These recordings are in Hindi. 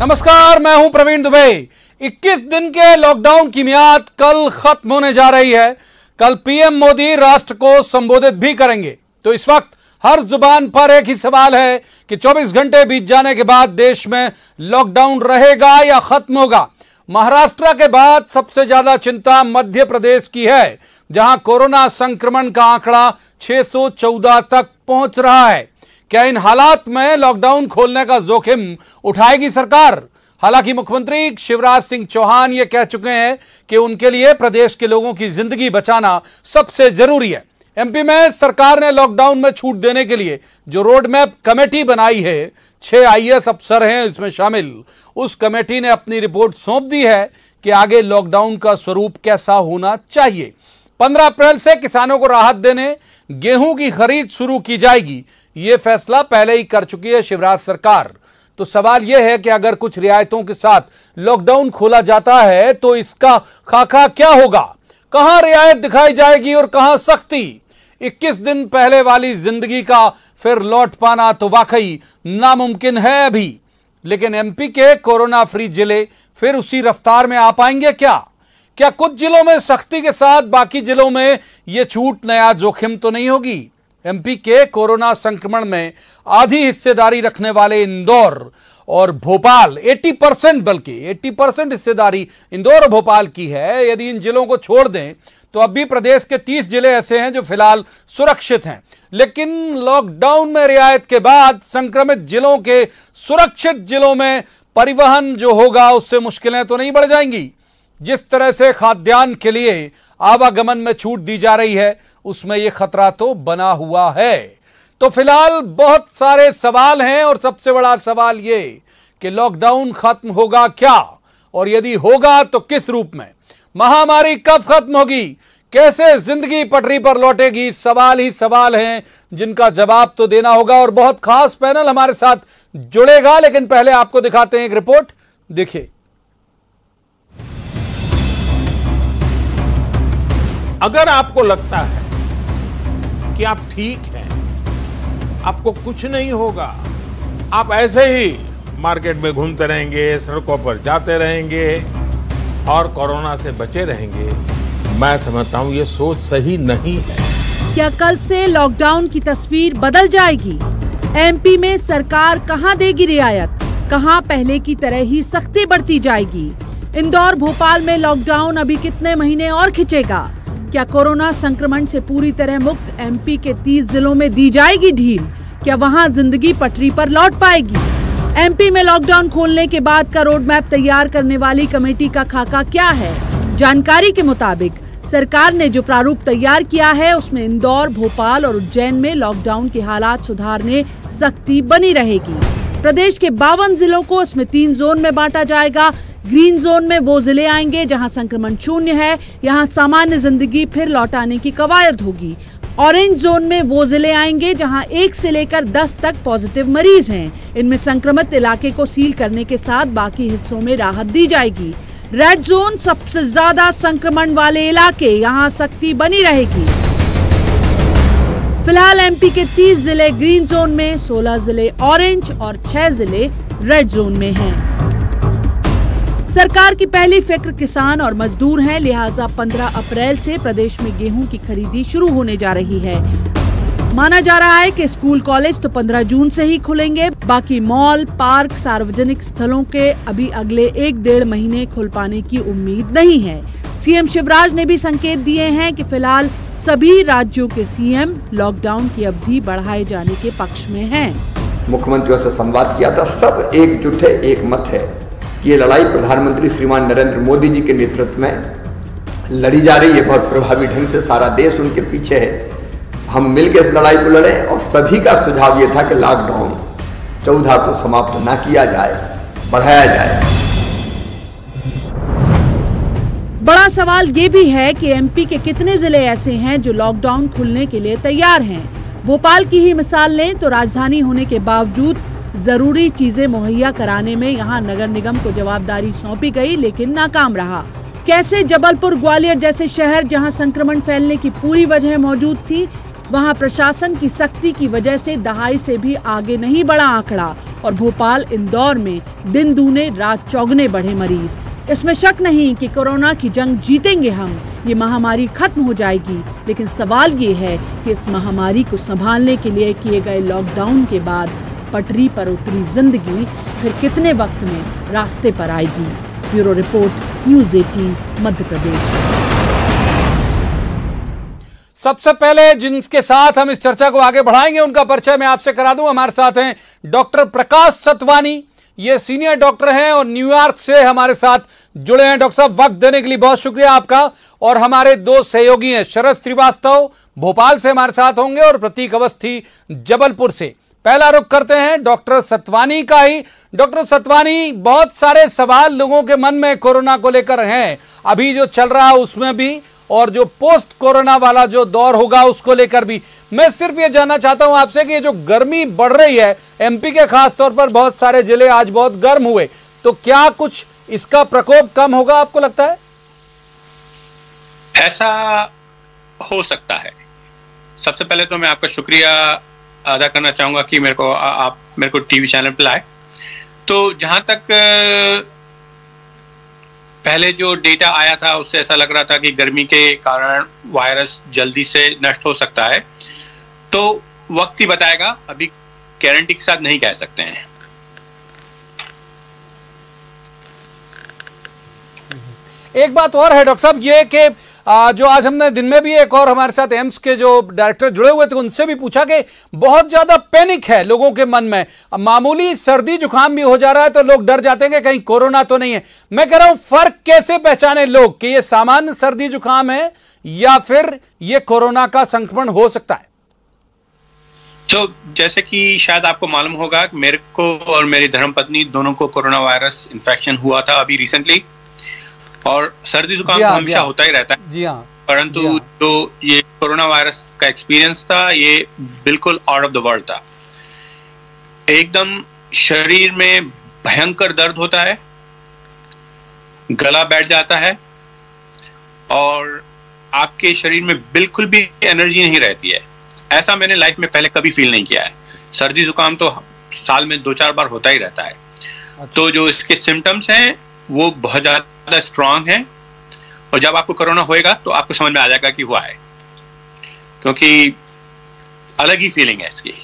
नमस्कार, मैं हूं प्रवीण दुबे। 21 दिन के लॉकडाउन की मियाद कल खत्म होने जा रही है। कल पीएम मोदी राष्ट्र को संबोधित भी करेंगे। तो इस वक्त हर जुबान पर एक ही सवाल है कि 24 घंटे बीत जाने के बाद देश में लॉकडाउन रहेगा या खत्म होगा। महाराष्ट्र के बाद सबसे ज्यादा चिंता मध्य प्रदेश की है, जहां कोरोना संक्रमण का आंकड़ा 614 तक पहुंच रहा है। क्या इन हालात में लॉकडाउन खोलने का जोखिम उठाएगी सरकार? हालांकि मुख्यमंत्री शिवराज सिंह चौहान ये कह चुके हैं कि उनके लिए प्रदेश के लोगों की जिंदगी बचाना सबसे जरूरी है। एमपी में सरकार ने लॉकडाउन में छूट देने के लिए जो रोड मैप कमेटी बनाई है, 6 आईएएस अफसर हैं इसमें शामिल, उस कमेटी ने अपनी रिपोर्ट सौंप दी है कि आगे लॉकडाउन का स्वरूप कैसा होना चाहिए। 15 अप्रैल से किसानों को राहत देने गेहूं की खरीद शुरू की जाएगी। यह फैसला पहले ही कर चुकी है शिवराज सरकार। तो सवाल यह है कि अगर कुछ रियायतों के साथ लॉकडाउन खोला जाता है तो इसका खाका क्या होगा? कहां रियायत दिखाई जाएगी और कहां सख्ती? 21 दिन पहले वाली जिंदगी का फिर लौट पाना तो वाकई नामुमकिन है अभी। लेकिन एमपी के कोरोना फ्री जिले फिर उसी रफ्तार में आ पाएंगे क्या? क्या कुछ जिलों में सख्ती के साथ बाकी जिलों में यह छूट नया जोखिम तो नहीं होगी? एमपी के कोरोना संक्रमण में आधी हिस्सेदारी रखने वाले इंदौर और भोपाल 80%, बल्कि 80% हिस्सेदारी इंदौर और भोपाल की है। यदि इन जिलों को छोड़ दें तो अब भी प्रदेश के 30 जिले ऐसे हैं जो फिलहाल सुरक्षित हैं। लेकिन लॉकडाउन में रियायत के बाद संक्रमित जिलों के सुरक्षित जिलों में परिवहन जो होगा उससे मुश्किलें तो नहीं बढ़ जाएंगी? जिस तरह से खाद्यान्न के लिए आवागमन में छूट दी जा रही है उसमें यह खतरा तो बना हुआ है। तो फिलहाल बहुत सारे सवाल हैं और सबसे बड़ा सवाल यह कि लॉकडाउन खत्म होगा क्या, और यदि होगा तो किस रूप में? महामारी कब खत्म होगी? कैसे जिंदगी पटरी पर लौटेगी? सवाल ही सवाल हैं जिनका जवाब तो देना होगा। और बहुत खास पैनल हमारे साथ जुड़ेगा, लेकिन पहले आपको दिखाते हैं एक रिपोर्ट। देखिए, अगर आपको लगता है कि आप ठीक हैं, आपको कुछ नहीं होगा, आप ऐसे ही मार्केट में घूमते रहेंगे, सड़कों पर जाते रहेंगे और कोरोना से बचे रहेंगे, मैं समझता हूं ये सोच सही नहीं है। क्या कल से लॉकडाउन की तस्वीर बदल जाएगी? एमपी में सरकार कहां देगी रियायत? कहां पहले की तरह ही सख्ती बढ़ती जाएगी? इंदौर भोपाल में लॉकडाउन अभी कितने महीने और खिंचेगा? क्या कोरोना संक्रमण से पूरी तरह मुक्त एमपी के 30 जिलों में दी जाएगी ढील? क्या वहां जिंदगी पटरी पर लौट पाएगी? एमपी में लॉकडाउन खोलने के बाद का रोड मैप तैयार करने वाली कमेटी का खाका क्या है? जानकारी के मुताबिक सरकार ने जो प्रारूप तैयार किया है उसमें इंदौर, भोपाल और उज्जैन में लॉकडाउन के हालात सुधारने सख्ती बनी रहेगी। प्रदेश के 52 जिलों को इसमें 3 जोन में बांटा जाएगा। ग्रीन जोन में वो जिले आएंगे जहां संक्रमण शून्य है, यहां सामान्य जिंदगी फिर लौटाने की कवायद होगी। ऑरेंज जोन में वो जिले आएंगे जहां 1 से लेकर 10 तक पॉजिटिव मरीज हैं। इनमें संक्रमित इलाके को सील करने के साथ बाकी हिस्सों में राहत दी जाएगी। रेड जोन सबसे ज्यादा संक्रमण वाले इलाके, यहां सख्ती बनी रहेगी। फिलहाल एमपी के 30 जिले ग्रीन जोन में, 16 जिले ऑरेंज और 6 जिले रेड जोन में हैं। सरकार की पहली फिक्र किसान और मजदूर हैं, लिहाजा 15 अप्रैल से प्रदेश में गेहूं की खरीदी शुरू होने जा रही है। माना जा रहा है कि स्कूल कॉलेज तो 15 जून से ही खुलेंगे। बाकी मॉल, पार्क, सार्वजनिक स्थलों के अभी अगले 1-1.5 महीने खुल पाने की उम्मीद नहीं है। सीएम शिवराज ने भी संकेत दिए हैं कि फिलहाल सभी राज्यों के सीएम लॉकडाउन की अवधि बढ़ाए जाने के पक्ष में हैं। मुख्यमंत्रियों से संवाद किया था, सब एकजुट है, एक मत है कि ये लड़ाई प्रधानमंत्री श्रीमान नरेंद्र मोदी जी के नेतृत्व में लड़ी जा रही है। बहुत प्रभावी ढंग से सारा देश उनके पीछे है। हम मिलकर इस लड़ाई को लड़ें। और सभी का सुझाव ये था कि लॉकडाउन 14 को समाप्त ना किया जाए, बढ़ाया जाए। बड़ा सवाल ये भी है कि एमपी के कितने जिले ऐसे हैं जो लॉकडाउन खुलने के लिए तैयार हैं। भोपाल की ही मिसाल लें तो राजधानी होने के बावजूद जरूरी चीजें मुहैया कराने में यहां नगर निगम को जवाबदारी सौंपी गई, लेकिन नाकाम रहा। कैसे जबलपुर, ग्वालियर जैसे शहर जहां संक्रमण फैलने की पूरी वजह मौजूद थी, वहां प्रशासन की सख्ती की वजह से दहाई से भी आगे नहीं बढ़ा आंकड़ा और भोपाल इंदौर में दिन दूने रात चौगुने बढ़े मरीज। इसमें शक नहीं कि कोरोना की जंग जीतेंगे हम, ये महामारी खत्म हो जाएगी। लेकिन सवाल ये है कि इस महामारी को संभालने के लिए किए गए लॉकडाउन के बाद पटरी पर उतरी जिंदगी फिर कितने वक्त में रास्ते पर आएगी। Bureau report, news 18 Madhya Pradesh. सबसे पहले जिनके साथ हम इस चर्चा को आगे बढ़ाएंगे उनका परिचय मैं आपसे करा दूं। हमारे साथ हैं डॉक्टर प्रकाश सतवानी, ये सीनियर डॉक्टर हैं और न्यूयॉर्क से हमारे साथ जुड़े हैं। डॉक्टर साहब, वक्त देने के लिए बहुत शुक्रिया आपका। और हमारे दो सहयोगी हैं, शरद श्रीवास्तव भोपाल से हमारे साथ होंगे और प्रतीक अवस्थी जबलपुर से। पहला रुख करते हैं डॉक्टर सतवानी का ही। डॉक्टर सतवानी, बहुत सारे सवाल लोगों के मन में कोरोना को लेकर हैं, अभी जो चल रहा है उसमें भी, और जो पोस्ट कोरोना वाला जो दौर होगा उसको लेकर भी। मैं सिर्फ ये जानना चाहता हूं आपसे कि ये जो गर्मी बढ़ रही है, एमपी के खास तौर पर बहुत सारे जिले आज बहुत गर्म हुए, तो क्या कुछ इसका प्रकोप कम होगा आपको लगता है? ऐसा हो सकता है। सबसे पहले तो मैं आपका शुक्रिया अदा करना चाहूंगा कि आप मेरे को टीवी चैनल पर लाए। तो जहां तक पहले जो डेटा आया था उससे ऐसा लग रहा था कि गर्मी के कारण वायरस जल्दी से नष्ट हो सकता है, तो वक्त ही बताएगा, अभी गारंटी के साथ नहीं कह सकते हैं। एक बात और है डॉक्टर साहब, ये कि जो आज हमने दिन में भी एक और हमारे साथ एम्स के जो डायरेक्टर जुड़े हुए थे उनसे भी पूछा कि बहुत ज्यादा पैनिक है लोगों के मन में। मामूली सर्दी जुकाम भी हो जा रहा है तो लोग डर जाते हैं कि कहीं कोरोना तो नहीं है। मैं कह रहा हूं, फर्क कैसे पहचाने लोग कि ये सामान्य सर्दी जुकाम है या फिर ये कोरोना का संक्रमण हो सकता है? तो जैसे कि शायद आपको मालूम होगा, मेरे को और मेरी धर्मपत्नी दोनों को कोरोना वायरस इन्फेक्शन हुआ था अभी रिसेंटली, और सर्दी जुकाम हमेशा होता ही रहता है। जी हाँ। परंतु जो ये कोरोना वायरस का एक्सपीरियंस था ये बिल्कुल आउट ऑफ द वर्ल्ड था। एकदम शरीर में भयंकर दर्द होता है, गला बैठ जाता है और आपके शरीर में बिल्कुल भी एनर्जी नहीं रहती है। ऐसा मैंने लाइफ में पहले कभी फील नहीं किया है। सर्दी जुकाम तो साल में 2-4 बार होता ही रहता है। अच्छा। तो जो इसके सिम्टम्स हैं वो बहुत ज्यादा स्ट्रांग है, और जब आपको कोरोना होएगा तो आपको समझ में आ जाएगा कि हुआ है, क्योंकि अलग ही फीलिंग है इसकी।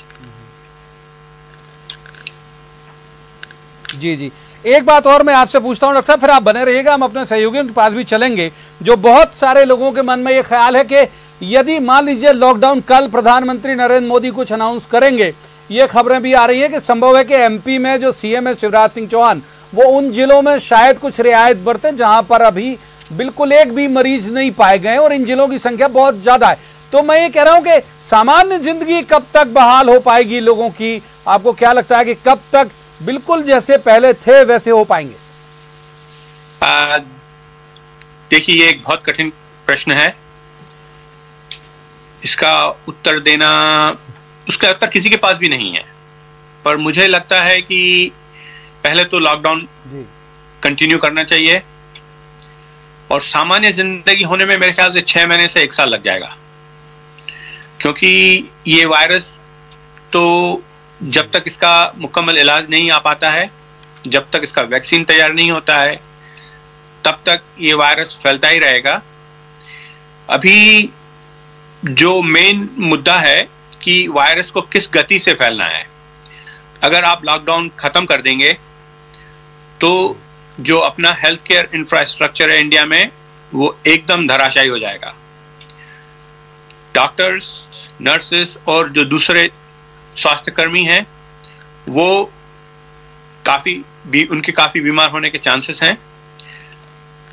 जी जी, एक बात और मैं आपसे पूछता हूं डॉक्टर साहब, फिर आप बने रहिएगा, हम अपने सहयोगियों के पास भी चलेंगे। जो बहुत सारे लोगों के मन में ये ख्याल है कि यदि मान लीजिए लॉकडाउन कल प्रधानमंत्री नरेंद्र मोदी कुछ अनाउंस करेंगे, ये खबरें भी आ रही है कि संभव है कि एमपी में जो सीएम है शिवराज सिंह चौहान, वो उन जिलों में शायद कुछ रियायत बरते जहां पर अभी बिल्कुल एक भी मरीज नहीं पाए गए और इन जिलों की संख्या बहुत ज्यादा है। तो मैं ये कह रहा हूं कि सामान्य जिंदगी कब तक बहाल हो पाएगी लोगों की? आपको क्या लगता है कि कब तक बिल्कुल जैसे पहले थे वैसे हो पाएंगे? देखिए, ये एक बहुत कठिन प्रश्न है। इसका उत्तर देना, उसका उत्तर किसी के पास भी नहीं है, पर मुझे लगता है कि पहले तो लॉकडाउन कंटिन्यू करना चाहिए, और सामान्य जिंदगी होने में मेरे ख्याल से 6 महीने से 1 साल लग जाएगा, क्योंकि ये वायरस तो जब तक इसका मुकम्मल इलाज नहीं आ पाता है, जब तक इसका वैक्सीन तैयार नहीं होता है, तब तक ये वायरस फैलता ही रहेगा। अभी जो मेन मुद्दा है कि वायरस को किस गति से फैलना है। अगर आप लॉकडाउन खत्म कर देंगे तो जो अपना हेल्थ केयर इंफ्रास्ट्रक्चर है इंडिया में, वो एकदम धराशायी हो जाएगा। डॉक्टर्स, नर्सेस और जो दूसरे स्वास्थ्य कर्मी हैं वो उनके काफी बीमार होने के चांसेस हैं।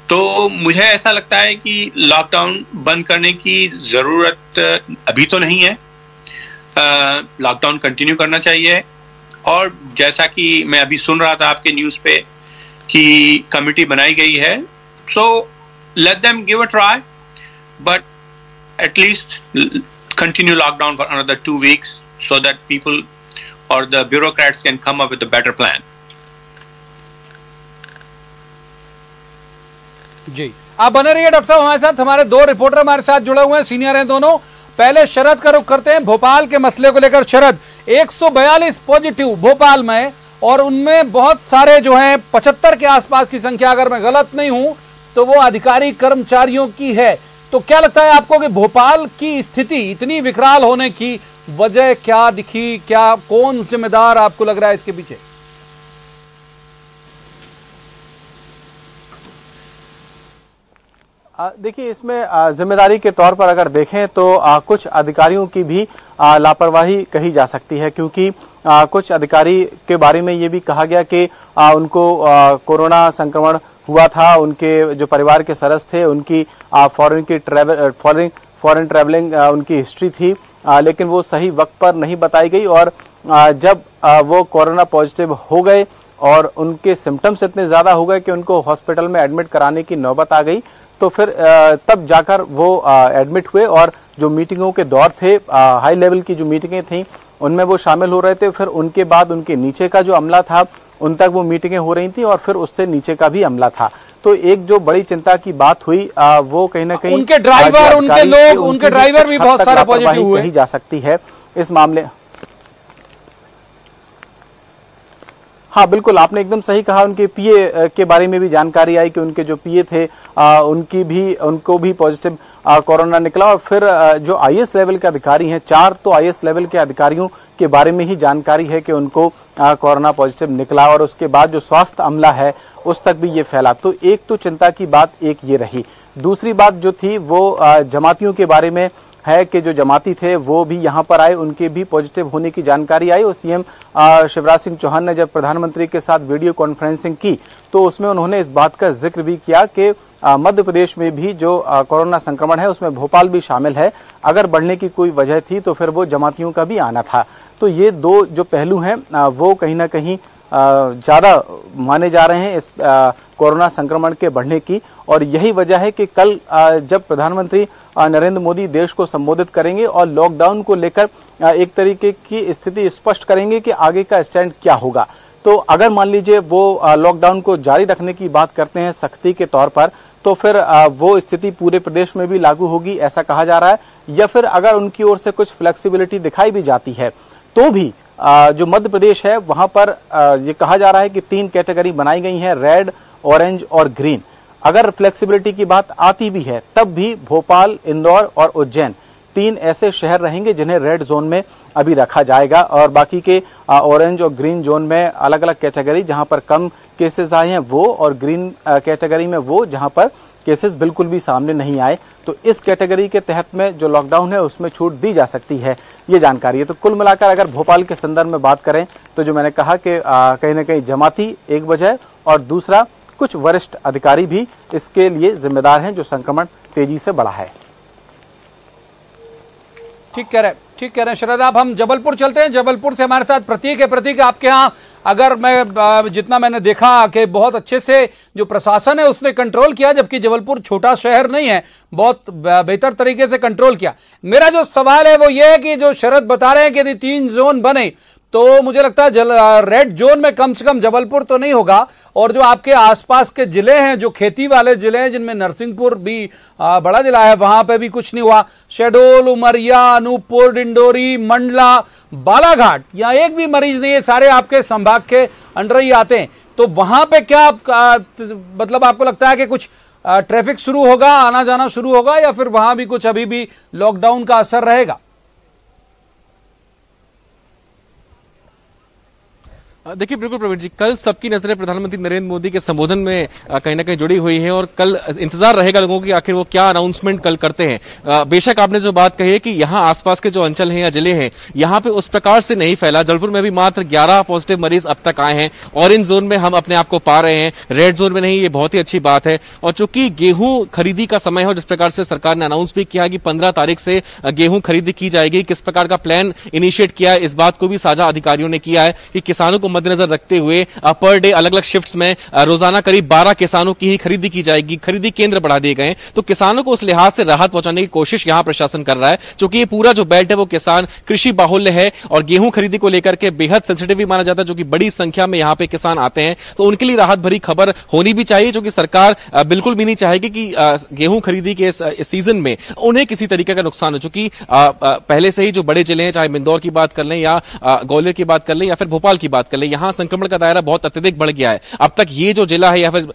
तो मुझे ऐसा लगता है कि लॉकडाउन बंद करने की जरूरत अभी तो नहीं है। लॉकडाउन कंटिन्यू करना चाहिए, और जैसा कि मैं अभी सुन रहा था आपके न्यूज़ पे कि कमिटी बनाई गई है, so let them give a try, but at least continue lockdown for another 2 weeks so that people or the bureaucrats can come up with a better plan. जी, आप बने रहिए डॉक्टर साहब हमारे साथ। हमारे 2 रिपोर्टर हमारे साथ जुड़े हुए हैं, सीनियर हैं दोनों। पहले शरद का रुख करते हैं भोपाल के मसले को लेकर। शरद, 142 पॉजिटिव भोपाल में और उनमें बहुत सारे जो हैं 75 के आसपास की संख्या, अगर मैं गलत नहीं हूं तो वो अधिकारी कर्मचारियों की है। तो क्या लगता है आपको कि भोपाल की स्थिति इतनी विकराल होने की वजह क्या दिखी, क्या कौन जिम्मेदार आपको लग रहा है इसके पीछे? देखिए, इसमें जिम्मेदारी के तौर पर अगर देखें तो कुछ अधिकारियों की भी लापरवाही कही जा सकती है, क्योंकि कुछ अधिकारी के बारे में ये भी कहा गया कि उनको कोरोना संक्रमण हुआ था, उनके जो परिवार के सदस्य थे उनकी फॉरेन ट्रैवलिंग उनकी हिस्ट्री थी, लेकिन वो सही वक्त पर नहीं बताई गई। और जब वो कोरोना पॉजिटिव हो गए और उनके सिम्टम्स इतने ज्यादा हो गए कि उनको हॉस्पिटल में एडमिट कराने की नौबत आ गई, तो फिर तब जाकर वो एडमिट हुए और जो मीटिंगों के दौर थे, हाई लेवल की जो मीटिंगें थी उनमें वो शामिल हो रहे थे। फिर उनके बाद उनके नीचे का जो अमला था उन तक वो मीटिंगें हो रही थी और फिर उससे नीचे का भी अमला था। तो एक जो बड़ी चिंता की बात हुई वो कहीं ना कहीं उनके ड्राइवर, उनके लोग, उनके ड्राइवर भी बहुत सारे पॉजिटिव हुए, कही जा सकती है इस मामले। हाँ, बिल्कुल, आपने एकदम सही कहा। उनके पीए के बारे में भी जानकारी आई कि उनके जो पीए थे उनको भी पॉजिटिव कोरोना निकला। और फिर जो आईएएस लेवल के अधिकारी हैं, 4 तो आईएएस लेवल के अधिकारियों के बारे में ही जानकारी है कि उनको कोरोना पॉजिटिव निकला, और उसके बाद जो स्वास्थ्य अमला है उस तक भी ये फैला। तो एक तो चिंता की बात एक ये रही। दूसरी बात जो थी वो जमातियों के बारे में है कि जो जमाती थे वो भी यहाँ पर आए, उनके भी पॉजिटिव होने की जानकारी आई। और सीएम शिवराज सिंह चौहान ने जब प्रधानमंत्री के साथ वीडियो कॉन्फ्रेंसिंग की तो उसमें उन्होंने इस बात का जिक्र भी किया कि मध्य प्रदेश में भी जो कोरोना संक्रमण है उसमें भोपाल भी शामिल है। अगर बढ़ने की कोई वजह थी तो फिर वो जमातियों का भी आना था। तो ये दो जो पहलू हैं वो कहीं ना कहीं ज्यादा माने जा रहे हैं इस कोरोना संक्रमण के बढ़ने की। और यही वजह है कि कल जब प्रधानमंत्री नरेंद्र मोदी देश को संबोधित करेंगे और लॉकडाउन को लेकर एक तरीके की स्थिति स्पष्ट करेंगे कि आगे का स्टैंड क्या होगा। तो अगर मान लीजिए वो लॉकडाउन को जारी रखने की बात करते हैं सख्ती के तौर पर, तो फिर वो स्थिति पूरे प्रदेश में भी लागू होगी ऐसा कहा जा रहा है। या फिर अगर उनकी ओर से कुछ फ्लेक्सिबिलिटी दिखाई भी जाती है तो भी जो मध्य प्रदेश है वहां पर ये कहा जा रहा है कि 3 कैटेगरी बनाई गई हैं, रेड, ऑरेंज और ग्रीन। अगर फ्लेक्सिबिलिटी की बात आती भी है तब भी भोपाल, इंदौर और उज्जैन 3 ऐसे शहर रहेंगे जिन्हें रेड जोन में अभी रखा जाएगा, और बाकी के ऑरेंज और ग्रीन जोन में अलग अलग कैटेगरी जहां पर कम केसेस आए हैं वो, और ग्रीन कैटेगरी में वो जहां पर केसेस बिल्कुल भी सामने नहीं आए। तो इस कैटेगरी के तहत में जो लॉकडाउन है उसमें छूट दी जा सकती है, ये जानकारी है। तो कुल मिलाकर अगर भोपाल के संदर्भ में बात करें तो जो मैंने कहा कि कहीं ना कहीं जमाती एक वजह, और दूसरा कुछ वरिष्ठ अधिकारी भी इसके लिए जिम्मेदार हैं जो संक्रमण तेजी से बढ़ा है। ठीक कह रहे हैं शरद आप। हम जबलपुर चलते हैं। जबलपुर से हमारे साथ प्रतीक है। प्रतीक, आपके यहाँ अगर मैं जितना मैंने देखा कि बहुत अच्छे से जो प्रशासन है उसने कंट्रोल किया, जबकि जबलपुर छोटा शहर नहीं है, बहुत बेहतर तरीके से कंट्रोल किया। मेरा जो सवाल है वो ये है कि जो शरद बता रहे हैं कि यदि 3 जोन बने तो मुझे लगता है रेड जोन में कम से कम जबलपुर तो नहीं होगा, और जो आपके आसपास के जिले हैं, जो खेती वाले जिले हैं जिनमें नरसिंहपुर भी बड़ा जिला है, वहां पे भी कुछ नहीं हुआ। शहडोल, उमरिया, अनूपपुर, डिंडोरी, मंडला, बालाघाट, यहाँ एक भी मरीज नहीं है, सारे आपके संभाग के अंडर ही आते हैं। तो वहां पे क्या मतलब आपको लगता है कि कुछ ट्रैफिक शुरू होगा, आना जाना शुरू होगा, या फिर वहां भी कुछ अभी भी लॉकडाउन का असर रहेगा? देखिए, बिल्कुल प्रवीण जी, कल सबकी नजरें प्रधानमंत्री नरेंद्र मोदी के संबोधन में कहीं ना कहीं जुड़ी हुई है, और कल इंतजार रहेगा लोगों की आखिर वो क्या अनाउंसमेंट कल करते हैं। बेशक आपने जो बात कही है कि यहाँ आसपास के जो अंचल हैं या जिले हैं यहाँ पे उस प्रकार से नहीं फैला। जबलपुर में भी मात्र 11 पॉजिटिव मरीज अब तक आए हैं। ऑरेंज जोन में हम अपने आप को पा रहे हैं, रेड जोन में नहीं, ये बहुत ही अच्छी बात है। और चूंकि गेहूं खरीदी का समय हो, जिस प्रकार से सरकार ने अनाउंस भी किया कि 15 तारीख से गेहूं खरीदी की जाएगी, किस प्रकार का प्लान इनिशिएट किया है, इस बात को भी साझा अधिकारियों ने किया है कि किसानों को मद्देनजर रखते हुए पर डे अलग अलग शिफ्ट्स में रोजाना करीब 12 किसानों की ही खरीदी की जाएगी। खरीदी केंद्र बढ़ा दिए गए, तो किसानों को उस लिहाज से राहत पहुंचाने की कोशिश यहां प्रशासन कर रहा है। क्योंकि ये पूरा जो बेल्ट है वो किसान कृषि बाहुल्य है और गेहूं खरीदी को लेकर के बेहद सेंसिटिव भी माना जाता है, जो कि बड़ी संख्या में यहां पे किसान आते हैं। तो उनके लिए राहत भरी खबर होनी भी चाहिए, जो कि सरकार बिल्कुल भी नहीं चाहेगी कि गेहूं खरीदी के इस सीजन में उन्हें किसी तरीके का नुकसान हो। चूंकि पहले से ही जो बड़े जिले हैं, चाहे इंदौर की बात कर लें या ग्वालियर की बात कर लें या फिर भोपाल की बात कर लें, लें, यहाँ संक्रमण का दायरा बहुत अत्यधिक बढ़ गया है। अब तक ये जो जिला है या फिर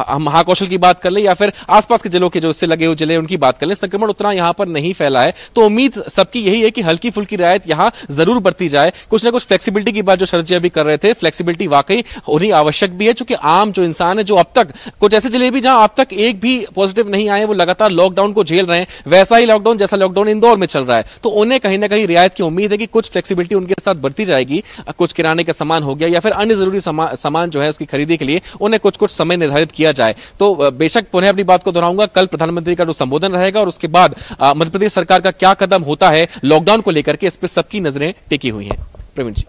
हम महाकौशल की बात कर लें या फिर आसपास के जिलों के जो इससे लगे हुए जिले उनकी बात कर लें, संक्रमण उतना यहाँ पर नहीं फैला है। तो उम्मीद सबकी यही है कि हल्की फुल्की रियायत यहाँ जरूर बरती जाए। कुछ ना कुछ फ्लेक्सिबिलिटी की बात जो शरद जी अभी कर रहे थे, फ्लेक्सिबिलिटी वाकई होनी आवश्यक भी है, क्योंकि आम जो इंसान है, जो अब तक कुछ ऐसे जिले भी जहां अब तक एक भी पॉजिटिव नहीं आए, वो लगातार लॉकडाउन को झेल रहे हैं, वैसा ही लॉकडाउन जैसा लॉकडाउन इंदौर में चल रहा है। तो उन्हें कहीं ना कहीं रियायत की उम्मीद है कि कुछ फ्लेक्सिबिलिटी उनके साथ बढ़ती जाएगी। कुछ किराने का सामान हो गया या फिर अन्य जरूरी सामान जो है उसकी खरीदी के लिए उन्हें कुछ कुछ समय निर्धारित किया जाए। तो बेशक पुनः अपनी बात को दोहराऊंगा, कल प्रधानमंत्री का जो संबोधन रहेगा और उसके बाद मध्य प्रदेश सरकार का क्या कदम होता है लॉकडाउन को लेकर के, इस पर सबकी नजरें टिकी हुई हैं। प्रवीण जी,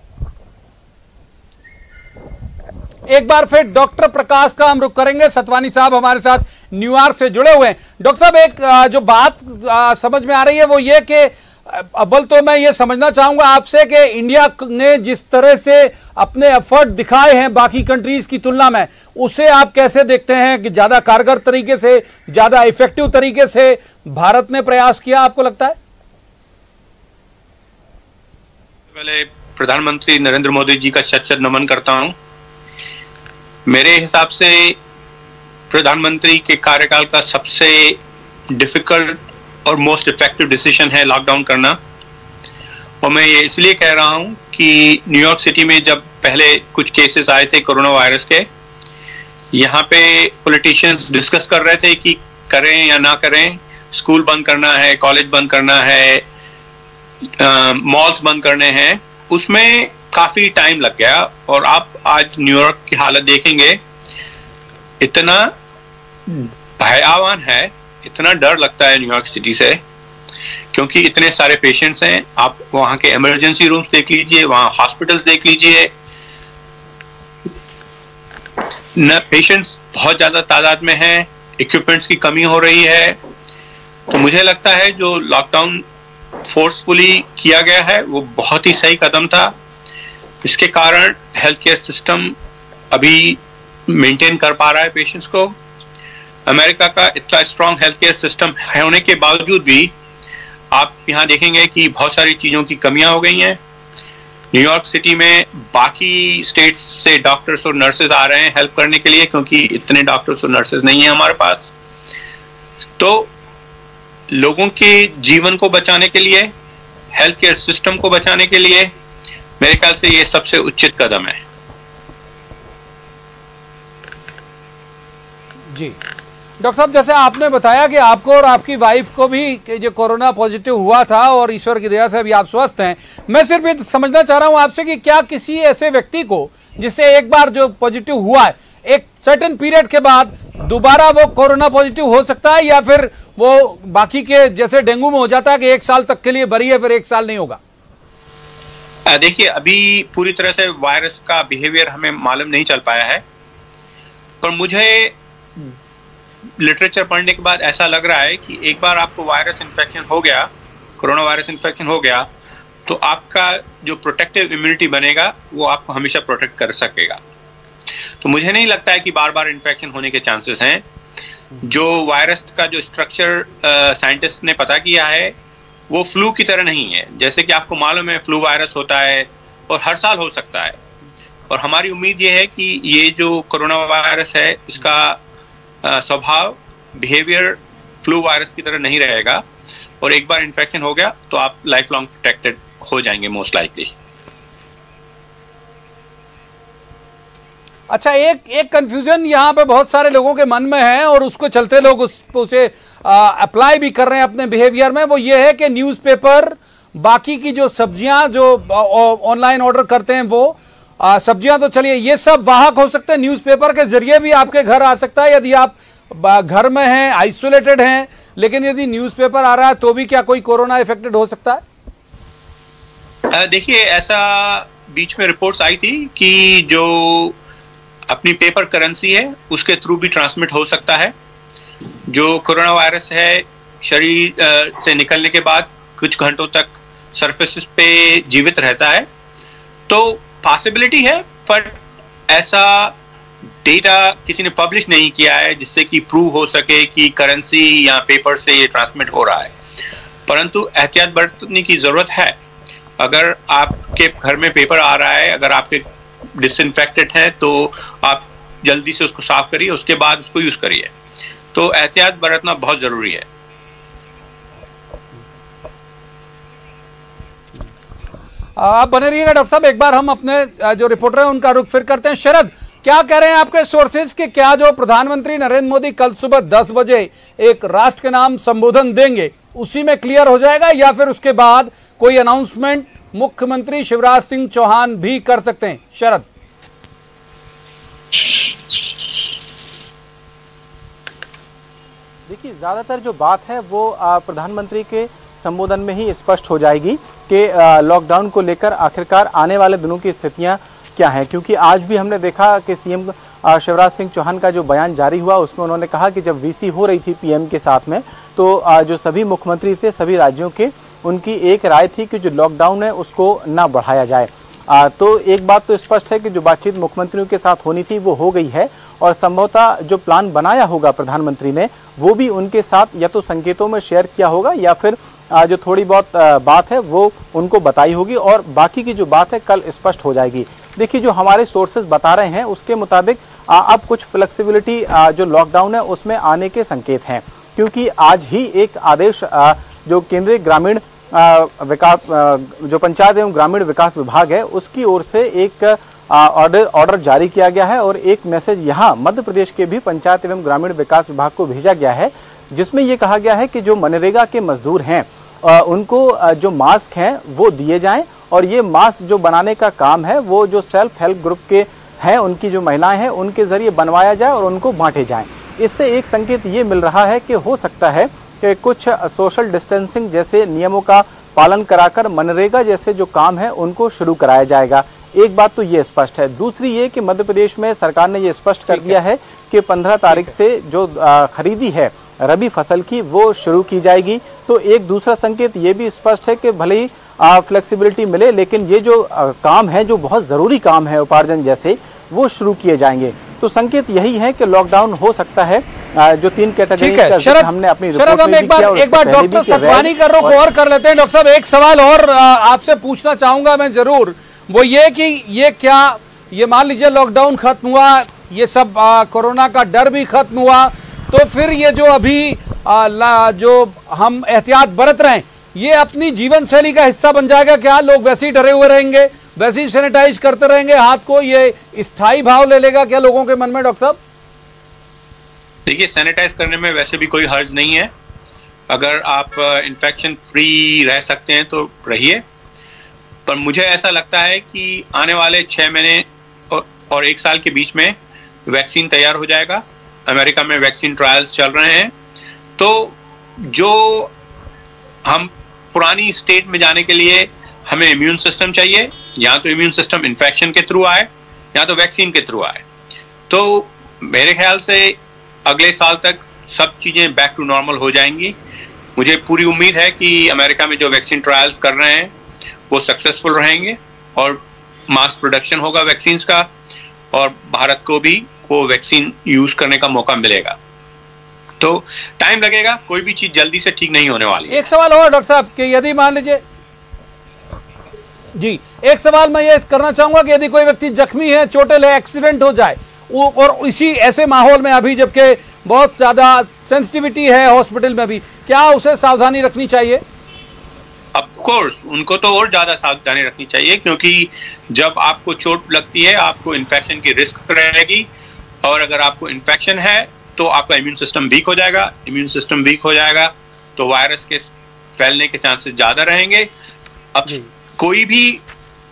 एक बार फिर डॉक्टर प्रकाश का हम रुख करेंगे। सतवानी साहब हमारे साथ न्यूयॉर्क से जुड़े हुए हैं। डॉक्टर साहब, एक जो बात समझ में आ रही है वो ये कि अव्वल तो मैं ये समझना चाहूंगा आपसे कि इंडिया ने जिस तरह से अपने एफर्ट दिखाए हैं बाकी कंट्रीज की तुलना में, उसे आप कैसे देखते हैं कि ज्यादा कारगर तरीके से, ज्यादा इफेक्टिव तरीके से भारत ने प्रयास किया, आपको लगता है? पहले प्रधानमंत्री नरेंद्र मोदी जी का शत शत नमन करता हूं। मेरे हिसाब से प्रधानमंत्री के कार्यकाल का सबसे डिफिकल्ट और मोस्ट इफेक्टिव डिसीजन है लॉकडाउन करना। और मैं ये इसलिए कह रहा हूं कि न्यूयॉर्क सिटी में जब पहले कुछ केसेस आए थे कोरोना वायरस के, यहाँ पे पॉलिटिशियंस डिस्कस कर रहे थे कि करें या ना करें, स्कूल बंद करना है, कॉलेज बंद करना है, मॉल्स बंद करने हैं। उसमें काफी टाइम लग गया और आप आज न्यूयॉर्क की हालत देखेंगे, इतना भयावह है, इतना डर लगता है न्यूयॉर्क सिटी से, क्योंकि इतने सारे पेशेंट्स हैं। आप वहां के इमरजेंसी रूम्स देख लीजिए, वहां हॉस्पिटल्स देख लीजिए, न पेशेंट्स बहुत ज्यादा तादाद में हैं, इक्विपमेंट्स की कमी हो रही है। तो मुझे लगता है जो लॉकडाउन फोर्सफुली किया गया है वो बहुत ही सही कदम था। इसके कारण हेल्थ केयर सिस्टम अभी मेंटेन कर पा रहा है पेशेंट्स को। अमेरिका का इतना स्ट्रांग हेल्थ केयर सिस्टम होने के बावजूद भी आप यहाँ देखेंगे कि बहुत सारी चीजों की कमियां हो गई हैं। न्यूयॉर्क सिटी में बाकी स्टेट्स से डॉक्टर्स और नर्सेज आ रहे हैं हेल्प करने के लिए, क्योंकि इतने डॉक्टर्स और नर्सेज नहीं है हमारे पास। तो लोगों के जीवन को बचाने के लिए, हेल्थ केयर सिस्टम को बचाने के लिए मेरे ख्याल से ये सबसे उचित कदम है। जी डॉक्टर साहब, जैसे आपने बताया कि आपको और आपकी वाइफ को भी जो कोरोना पॉजिटिव हुआ था और ईश्वर की दया से अभी आप स्वस्थ हैं, मैं सिर्फ ये समझना चाह रहा हूं आपसे कि क्या किसी ऐसे व्यक्ति को जिससे एक बार जो पॉजिटिव हुआ है, एक सर्टेन पीरियड के बाद दोबारा वो कोरोना पॉजिटिव हो सकता है, या फिर वो बाकी के जैसे डेंगू में हो जाता है कि 1 साल तक के लिए बरी है फिर 1 साल नहीं होगा? देखिए, अभी पूरी तरह से वायरस का बिहेवियर हमें मालूम नहीं चल पाया है, पर मुझे लिटरेचर पढ़ने के बाद ऐसा लग रहा है कि एक बार आपको वायरस इन्फेक्शन हो गया, कोरोना वायरस इन्फेक्शन हो गया, तो आपका जो प्रोटेक्टिव इम्यूनिटी बनेगा वो आपको हमेशा प्रोटेक्ट कर सकेगा। तो मुझे नहीं लगता है कि बार बार इन्फेक्शन होने के चांसेस हैं। जो वायरस का जो स्ट्रक्चर साइंटिस्ट ने पता किया है वो फ्लू की तरह नहीं है। जैसे कि आपको मालूम है फ्लू वायरस होता है और हर साल हो सकता है, और हमारी उम्मीद ये है कि ये जो कोरोना वायरस है इसका स्वभाव, बिहेवियर फ्लू वायरस की तरह नहीं रहेगा, और एक बार इन्फेक्शन हो गया तो आप लाइफ लॉन्ग प्रोटेक्टेड हो जाएंगे मोस्ट लाइकली। अच्छा, एक कंफ्यूजन यहाँ पे बहुत सारे लोगों के मन में है और उसको चलते लोग उसे अप्लाई भी कर रहे हैं अपने बिहेवियर में, वो ये है कि न्यूज़पेपर, बाकी की जो सब्जियां जो ऑनलाइन ऑर्डर करते हैं वो सब्जियां तो चलिए, ये सब वाहक हो सकते हैं, न्यूज़पेपर के जरिए भी आपके घर आ सकता है यदि आप घर में हैं, आइसोलेटेड हैं, लेकिन यदि न्यूज़पेपर आ रहा है तो भी क्या कोई कोरोना इफेक्टेड हो सकता है? देखिए, ऐसा बीच में रिपोर्ट्स आई थी कि जो अपनी पेपर करेंसी है उसके थ्रू भी ट्रांसमिट हो सकता है। जो कोरोना वायरस है शरीर से निकलने के बाद कुछ घंटों तक सरफेस पे जीवित रहता है, तो पॉसिबिलिटी है, पर ऐसा डेटा किसी ने पब्लिश नहीं किया है जिससे कि प्रूव हो सके कि करेंसी या पेपर से ये ट्रांसमिट हो रहा है। परंतु एहतियात बरतने की जरूरत है। अगर आपके घर में पेपर आ रहा है, अगर आपके डिसइंफेक्टेड है तो आप जल्दी से उसको साफ करिए, उसके बाद उसको यूज करिए। तो एहतियात बरतना बहुत जरूरी है। आप बने रहिएगा डॉक्टर साहब, एक बार हम अपने जो रिपोर्टर हैं उनका रुख फिर करते हैं। शरद, क्या कह रहे हैं आपके सोर्सेज कि क्या जो प्रधानमंत्री नरेंद्र मोदी कल सुबह 10 बजे एक राष्ट्र के नाम संबोधन देंगे उसी में क्लियर हो जाएगा, या फिर उसके बाद कोई अनाउंसमेंट मुख्यमंत्री शिवराज सिंह चौहान भी कर सकते हैं? शरद, देखिए, ज्यादातर जो बात है वो प्रधानमंत्री के संबोधन में ही स्पष्ट हो जाएगी कि लॉकडाउन को लेकर आखिरकार आने वाले दिनों की स्थितियां क्या हैं, क्योंकि आज भी हमने देखा कि सीएम शिवराज सिंह चौहान का जो बयान जारी हुआ उसमें उन्होंने कहा कि जब वीसी हो रही थी पीएम के साथ में, तो जो सभी मुख्यमंत्री थे सभी राज्यों के, उनकी एक राय थी कि जो लॉकडाउन है उसको ना बढ़ाया जाए। तो एक बात तो स्पष्ट है कि जो बातचीत मुख्यमंत्रियों के साथ होनी थी वो हो गई है, और संभवतः जो प्लान बनाया होगा प्रधानमंत्री ने वो भी उनके साथ या तो संकेतों में शेयर किया होगा या फिर जो थोड़ी बहुत बात है वो उनको बताई होगी, और बाकी की जो बात है कल स्पष्ट हो जाएगी। देखिए, जो हमारे सोर्सेज बता रहे हैं उसके मुताबिक अब कुछ फ्लेक्सिबिलिटी जो लॉकडाउन है उसमें आने के संकेत हैं, क्योंकि आज ही एक आदेश जो केंद्रीय ग्रामीण विकास जो पंचायत एवं ग्रामीण विकास विभाग है उसकी ओर से एक ऑर्डर जारी किया गया है, और एक मैसेज यहाँ मध्य प्रदेश के भी पंचायत एवं ग्रामीण विकास विभाग को भेजा गया है, जिसमें ये कहा गया है कि जो मनरेगा के मजदूर हैं उनको जो मास्क हैं वो दिए जाएं, और ये मास्क जो बनाने का काम है वो जो सेल्फ हेल्प ग्रुप के हैं उनकी जो महिलाएं हैं उनके जरिए बनवाया जाए और उनको बांटे जाएं। इससे एक संकेत ये मिल रहा है कि हो सकता है कि कुछ सोशल डिस्टेंसिंग जैसे नियमों का पालन कराकर मनरेगा जैसे जो काम है उनको शुरू कराया जाएगा। एक बात तो ये स्पष्ट है। दूसरी ये कि मध्य प्रदेश में सरकार ने ये स्पष्ट कर दिया है कि 15 तारीख से जो खरीदी है रबी फसल की वो शुरू की जाएगी। तो एक दूसरा संकेत ये भी स्पष्ट है कि भले ही फ्लेक्सिबिलिटी मिले, लेकिन ये जो काम है जो बहुत ज़रूरी काम है उपार्जन जैसे, वो शुरू किए जाएंगे। तो संकेत यही है कि लॉकडाउन हो सकता है जो 3 कैटेगरी का हमने अपनी शरद, हम एक बार डॉक्टर सतवानी का रुख और कर लेते हैं। डॉक्टर साहब, एक सवाल और आपसे पूछना चाहूंगा मैं जरूर, वो ये कि ये मान लीजिए लॉकडाउन खत्म हुआ, ये सब कोरोना का डर भी खत्म हुआ, तो फिर ये जो अभी जो हम एहतियात बरत रहे हैं ये अपनी जीवन शैली का हिस्सा बन जाएगा क्या? लोग वैसे ही डरे हुए रहेंगे, वैसे ही सैनिटाइज करते रहेंगे हाथ को, ये स्थायी भाव ले लेगा क्या लोगों के मन में? डॉक्टर साहब, देखिए, सैनिटाइज करने में वैसे भी कोई हर्ज नहीं है। अगर आप इन्फेक्शन फ्री रह सकते हैं तो रहिए, पर मुझे ऐसा लगता है कि आने वाले 6 महीने और 1 साल के बीच में वैक्सीन तैयार हो जाएगा। अमेरिका में वैक्सीन ट्रायल्स चल रहे हैं, तो जो हम पुरानी स्टेट में जाने के लिए हमें इम्यून सिस्टम चाहिए, या तो इम्यून सिस्टम इन्फेक्शन के थ्रू आए या तो वैक्सीन के थ्रू आए। तो मेरे ख्याल से अगले साल तक सब चीजें बैक टू नॉर्मल हो जाएंगी। मुझे पूरी उम्मीद है कि अमेरिका में जो वैक्सीन ट्रायल्स कर रहे हैं वो सक्सेसफुल रहेंगे और मास प्रोडक्शन होगा वैक्सीन का, और भारत को भी वो वैक्सीन यूज करने का मौका मिलेगा। तो टाइम लगेगा, कोई भी चीज जल्दी से ठीक नहीं होने वाली है। एक सवाल और डॉक्टर साहब कि यदि मान लीजिए जी, एक सवाल मैं ये करना चाहूंगा कि यदि कोई व्यक्ति जख्मी है, चोटिल है, एक्सीडेंट हो जाए, और इसी ऐसे माहौल में अभी जबकि बहुत ज्यादा सेंसिटिविटी है हॉस्पिटल में भी, क्या उसे सावधानी रखनी चाहिए? ऑफ कोर्स उनको तो और ज्यादा सावधानी रखनी चाहिए, क्योंकि जब आपको चोट लगती है आपको इन्फेक्शन की रिस्क रहेगी, और अगर आपको इन्फेक्शन है तो आपका इम्यून सिस्टम वीक हो जाएगा। इम्यून सिस्टम वीक हो जाएगा तो वायरस के फैलने के चांसेस ज्यादा रहेंगे। अब कोई भी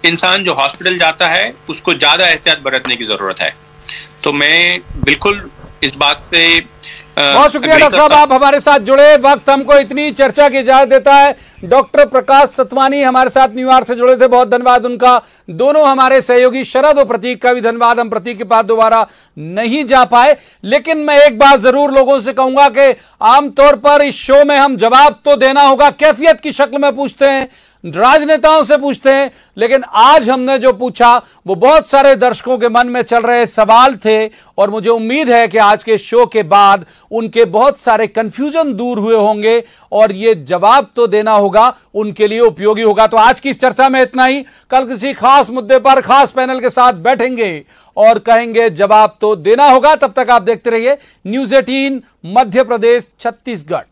इंसान जो हॉस्पिटल जाता है उसको ज्यादा एहतियात बरतने की जरूरत है। तो मैं बिल्कुल इस बात से बहुत शुक्रिया डॉक्टर साहब, आप हमारे साथ जुड़े। वक्त हमको इतनी चर्चा की इजाजत देता है। डॉक्टर प्रकाश सतवानी हमारे साथ न्यूयॉर्क से जुड़े थे, बहुत धन्यवाद उनका। दोनों हमारे सहयोगी शरद और प्रतीक का भी धन्यवाद। हम प्रतीक के पास दोबारा नहीं जा पाए, लेकिन मैं एक बात जरूर लोगों से कहूंगा कि आमतौर पर इस शो में हम जवाब तो देना होगा, कैफियत की शक्ल में पूछते हैं, राजनेताओं से पूछते हैं, लेकिन आज हमने जो पूछा वो बहुत सारे दर्शकों के मन में चल रहे सवाल थे, और मुझे उम्मीद है कि आज के शो के बाद उनके बहुत सारे कंफ्यूजन दूर हुए होंगे और ये जवाब तो देना होगा। होगा उनके लिए उपयोगी होगा। तो आज की इस चर्चा में इतना ही। कल किसी खास मुद्दे पर खास पैनल के साथ बैठेंगे और कहेंगे जवाब तो देना होगा। तब तक आप देखते रहिए न्यूज़ 18 मध्य प्रदेश छत्तीसगढ़।